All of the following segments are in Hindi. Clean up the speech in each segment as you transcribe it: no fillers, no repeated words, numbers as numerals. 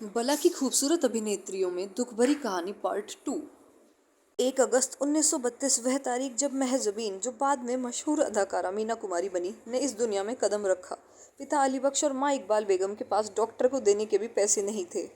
बला की खूबसूरत अभिनेत्रियों में दुख भरी कहानी पार्ट 2। 1 अगस्त 1932 वह तारीख जब महज़बीन, जो बाद में मशहूर अदाकारा मीना कुमारी बनी, ने इस दुनिया में कदम रखा। पिता अली बख्श और माँ इकबाल बेगम के पास डॉक्टर को देने के भी पैसे नहीं थे।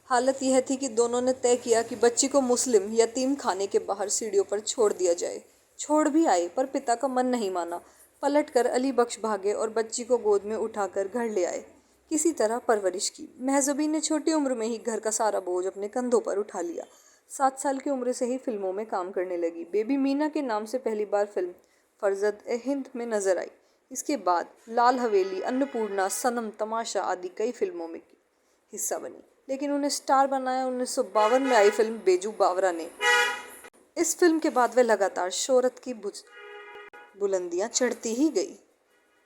हालत यह थी कि दोनों ने तय किया कि बच्ची को मुस्लिम यतीम खाने के बाहर सीढ़ियों पर छोड़ दिया जाए। छोड़ भी आए, पर पिता का मन नहीं माना। पलटकर अली बख्श भागे और बच्ची को गोद में उठाकर घर ले आए। किसी तरह परवरिश की। महज़बीन ने छोटी उम्र में ही घर का सारा बोझ अपने कंधों पर उठा लिया। 7 साल की उम्र से ही फिल्मों में काम करने लगी। बेबी मीना के नाम से पहली बार फिल्म फरजद ए हिंद में नजर आई। इसके बाद लाल हवेली, अन्नपूर्णा, सनम, तमाशा आदि कई फिल्मों में हिस्सा बनी, लेकिन उन्हें स्टार बनाया 1952 में आई फिल्म बेजू बावरा ने। इस फिल्म के बाद वह लगातार शोहरत की बुलंदियां चढ़ती ही गई।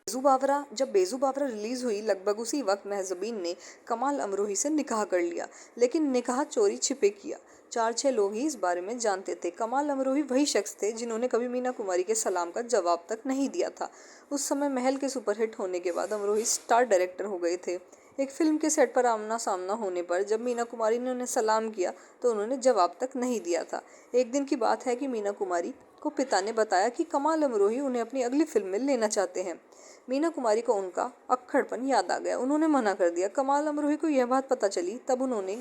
जब बेजू बावरा रिलीज हुई, लगभग उसी वक्त महज़बीन ने कमाल अमरोही से निकाह कर लिया, लेकिन निकाह चोरी छिपे किया। 4-6 लोग ही इस बारे में जानते थे। कमाल अमरोही वही शख्स थे जिन्होंने कभी मीना कुमारी के सलाम का जवाब तक नहीं दिया था। उस समय महल के सुपरहिट होने के बाद अमरोही स्टार डायरेक्टर हो गए थे। एक फिल्म के सेट पर आमना सामना होने पर जब मीना कुमारी ने उन्हें सलाम किया तो उन्होंने जवाब तक नहीं दिया था। एक दिन की बात है कि मीना कुमारी को पिता ने बताया कि कमाल अमरोही उन्हें अपनी अगली फिल्म में लेना चाहते हैं। मीना कुमारी को उनका अक्खड़पन याद आ गया। उन्होंने मना कर दिया। कमाल अमरोही को यह बात पता चली तब उन्होंने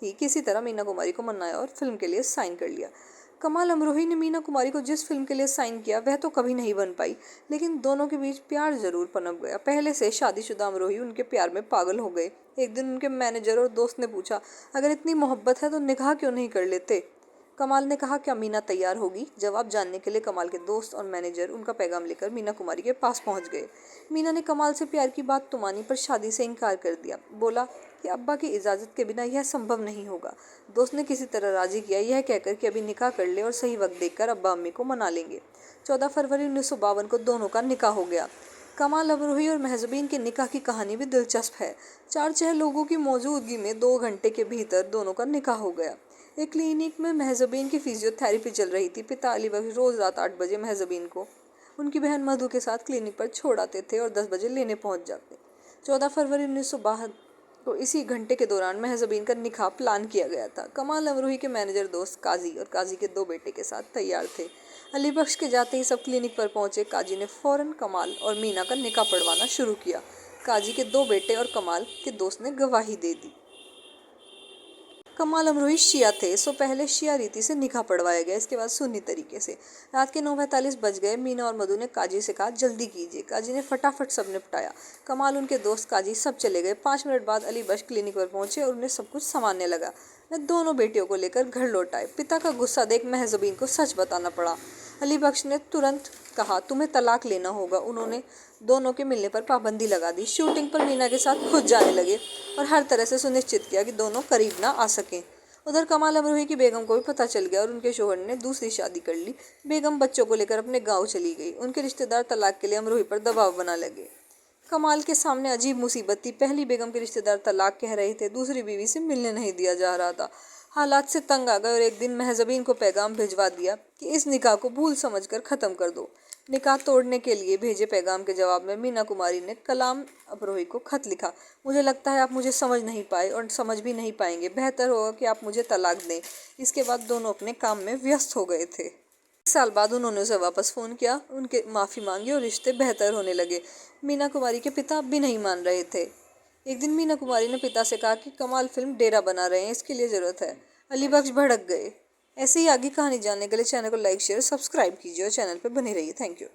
ही किसी तरह मीना कुमारी को मनाया और फिल्म के लिए साइन कर लिया। कमाल अमरोही ने मीना कुमारी को जिस फिल्म के लिए साइन किया वह तो कभी नहीं बन पाई, लेकिन दोनों के बीच प्यार जरूर पनप गया। पहले से शादीशुदा अमरोही उनके प्यार में पागल हो गए। एक दिन उनके मैनेजर और दोस्त ने पूछा, अगर इतनी मोहब्बत है तो निकाह क्यों नहीं कर लेते? कमाल ने कहा, क्या मीना तैयार होगी? जवाब जानने के लिए कमाल के दोस्त और मैनेजर उनका पैगाम लेकर मीना कुमारी के पास पहुंच गए। मीना ने कमाल से प्यार की बात तो मानी, पर शादी से इनकार कर दिया। बोला कि अब्बा की इजाज़त के बिना यह संभव नहीं होगा। दोस्त ने किसी तरह राजी किया, यह कहकर कि अभी निकाह कर ले और सही वक्त देखकर अब्बा अम्मी को मना लेंगे। 14 फरवरी 1952 को दोनों का निकाह हो गया। कमाल अमरोही और महज़बीन के निकाह की कहानी भी दिलचस्प है। 4-6 लोगों की मौजूदगी में 2 घंटे के भीतर दोनों का निकाह हो गया। एक क्लिनिक में महज़बीन की फिजियोथेरेपी चल रही थी। पिता अली बख्श रोज रात 8 बजे महज़बीन को उनकी बहन मधु के साथ क्लिनिक पर छोड़ आते थे और 10 बजे लेने पहुंच जाते। 14 फरवरी 1962 को इसी घंटे के दौरान महज़बीन का निकाह प्लान किया गया था। कमाल अमरोही के मैनेजर दोस्त काजी और काजी के 2 बेटे के साथ तैयार थे। अली बख्श के जाते ही सब क्लिनिक पर पहुंचे। काजी ने फौरन कमाल और मीना का निकाह पढ़वाना शुरू किया। काजी के 2 बेटे और कमाल के दोस्त ने गवाही दे दी। कमाल अमरोही शिया थे, सो पहले शिया रीति से निकाह पढ़वाया गया, इसके बाद सुन्नी तरीके से। रात के 9:45 बज गए। मीना और मधु ने काजी से कहा, जल्दी कीजिए। काजी ने फटाफट सब निपटाया। कमाल, उनके दोस्त, काजी सब चले गए। 5 मिनट बाद अली बख्श क्लिनिक पर पहुंचे और उन्हें सब कुछ संभालने लगा। वे दोनों बेटियों को लेकर घर लौट आए। पिता का गुस्सा देख महज़बीन को सच बताना पड़ा। अली बख्श ने तुरंत कहा, तुम्हें तलाक लेना होगा। उन्होंने दोनों के मिलने पर पाबंदी लगा दी। शूटिंग पर मीना के साथ खुद जाने लगे और हर तरह से सुनिश्चित किया कि दोनों करीब ना आ सकें। उधर कमाल अमरोही की बेगम को भी पता चल गया और उनके शोहर ने दूसरी शादी कर ली। बेगम बच्चों को लेकर अपने गांव चली गई। उनके रिश्तेदार तलाक के लिए अमरोही पर दबाव बना लगे। कमाल के सामने अजीब मुसीबत थी। पहली बेगम के रिश्तेदार तलाक कह रहे थे, दूसरी बीवी से मिलने नहीं दिया जा रहा था। हालात से तंग आ गए और एक दिन महज़बीन को पैगाम भिजवा दिया कि इस निकाह को भूल समझकर ख़त्म कर दो। निकाह तोड़ने के लिए भेजे पैगाम के जवाब में मीना कुमारी ने कलाम अमरोही को खत लिखा, मुझे लगता है आप मुझे समझ नहीं पाए और समझ भी नहीं पाएंगे। बेहतर होगा कि आप मुझे तलाक दें। इसके बाद दोनों अपने काम में व्यस्त हो गए थे। 1 साल बाद उन्होंने उसे वापस फ़ोन किया, उनके माफ़ी मांगी और रिश्ते बेहतर होने लगे। मीना कुमारी के पिता अब भी नहीं मान रहे थे। एक दिन मीना कुमारी ने पिता से कहा कि कमाल फिल्म डेरा बना रहे हैं, इसके लिए ज़रूरत है। अली बख्श भड़क गए। ऐसे ही आगे कहानी जानने के लिए चैनल को लाइक, शेयर, सब्सक्राइब कीजिए और चैनल पर बने रहिए। Thank you.